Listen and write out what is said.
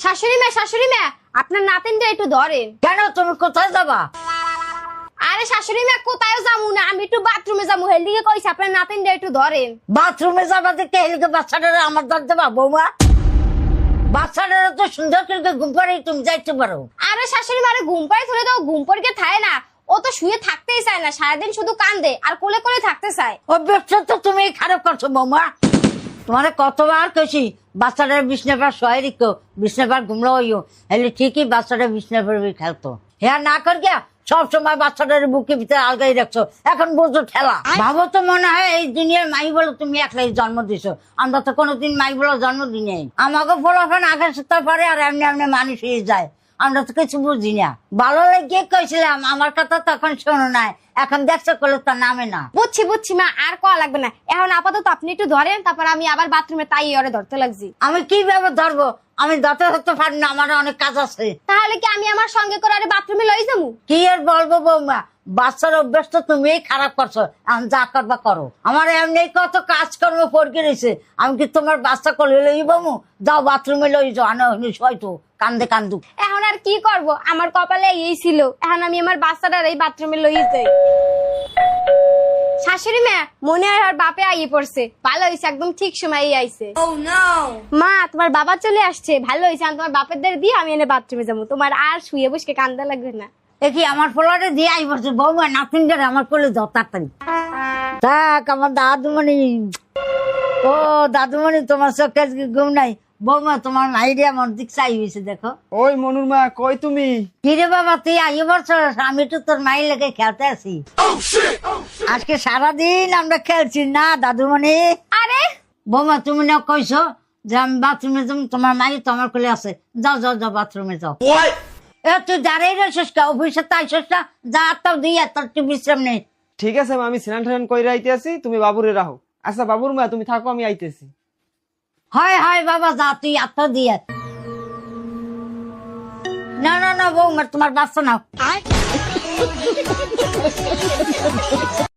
শাশুড়ি মা আপনার নাতিনটা একটু ধরেন। কেন তুমি কোথায় যাবা? আরে শাশুড়ি মা কোথায় যাবো না, আমি একটু বাথরুমে যাবো, হেলদিকে কইছে আপনার নাতিনটা একটু ধরেন। বাথরুমে যাবা দেখে হেলিকে বাচ্চাটারে আমার ধর দেবা বৌমা? বাচ্চাটারে তো সুন্দর করে ঘুম পাড়াই তুমি যাইতে পারো। আরে শাশুড়ি মা ঘুম পাড়ে ধরে দাও, ঘুম পড়কে থাকে না, ও তো শুয়ে থাকতেই চায় না, সারাদিন শুধু কান্দে আর কোলে কোলে থাকতে চায়। অভ্যাসটা তো তুমি খারাপ করছো বৌমা। তোমারে কতবার কইছি বাচ্চাটার বিছনাপার শোয়াই রেখো, বিছনাপার ঘুমলো হইও, হেলে ঠিকই বাচ্চাটা বিছনাপার খেলতো। হ্যাঁ না কর গিয়া সব সময় বাচ্চাটার বুকের ভিতরে আলগাই রাখছো, এখন বুঝছো ঠেলা। ভাবো তো মনে হয় এই দুনিয়ার মাই বলে তুমি একলাই জন্ম দিছো, আমরা তো কোনোদিন মাই বলে জন্ম দিই নাই। আমাকে ফলাফল আগে সুতার পরে আর এমনি এমনি মানুষ হয়ে যায়, আমরা তো কিছু বুঝি না। ভালো লেগে কইছিলাম, আমার কথা তখন শোনো নাই, এখন দেখছো করলে তার নামে না। বুঝছি মা, আর কয়া লাগবে না, এখন আপাতত আপনি একটু ধরেন, তারপর আমি আবার বাথরুমে তাই ওরে ধরতে লাগছি। আমি কিভাবে ধরবো? আমি ধরতে পারি না, আমার অনেক কাজ আছে। তাহলে কি আমি আমার সঙ্গে করে আরে বাথরুমে লই যাবো? কি আর বলবো বৌমা, বাচ্চার অভ্যাস তো তুমি খারাপ করছো, এখন যা করবা করো। আমার এমনি কত কাজকর্ম পড়কে রয়েছে, আমি কি তোমার বাচ্চা করলে লই বামু? যাও বাথরুমে লই যাও, আনো হয়তো কান্দে কান্দুক। এখন আর কি করব, আমার কপালে এই ছিল, এখন আমি আমার বাচ্চাটার এই বাথরুমে লই যাই। শাশুড়ি মা মনে হয় আর বাপে আইয়ে পড়ছে, ভালো হয়েছে, একদম ঠিক সময় আইছে। মা তোমার বাবা চলে আসছে, ভালো হয়েছে, আমি তোমার বাপের দ্বারা দিয়ে আমি এনে বাথরুমে যাবো, তোমার আর শুয়ে বসে কান্দা লাগবে না। দেখি আমার পোলারে দিয়ে আই বলছে বৌমা নাতিনটারে আমার কোলে যাও তাড়াতাড়ি। থাক আমার দাদুমণি, ও দাদুমণি তোমার চোখে ঘুম নাই? বৌমা তোমার মাইরে আমার দিক চাই হয়েছে দেখো। ওই মনুর মা, কই তুমি? কিরে বাবা তুই আই বছর, আমি তো তোর মাই লেগে খেলতে আছি। আজকে সারাদিন আমরা খেলছি না দাদুমণি। আরে বৌমা তুমি না কইছো যে আমি বাথরুমে যাবো, তোমার মাই তো আমার কোলে আছে, যাও যাও যাও বাথরুমে যাও। এ তুই দাঁড়িয়ে রয়েছিস কা? অফিসে তাইছিস না, যা আটটাও দিয়ে তোর একটু বিশ্রাম নেই। ঠিক আছে মা, আমি স্নান টান কইরা আইতে আছি, তুমি বাবুরে রাখো। আচ্ছা বাবুর মা তুমি থাকো, আমি আইতেছি। হয় হয় বাবা যা, তুই আটটা দিয়ে। না না না বৌমা তোমার বাচ্চা নাও।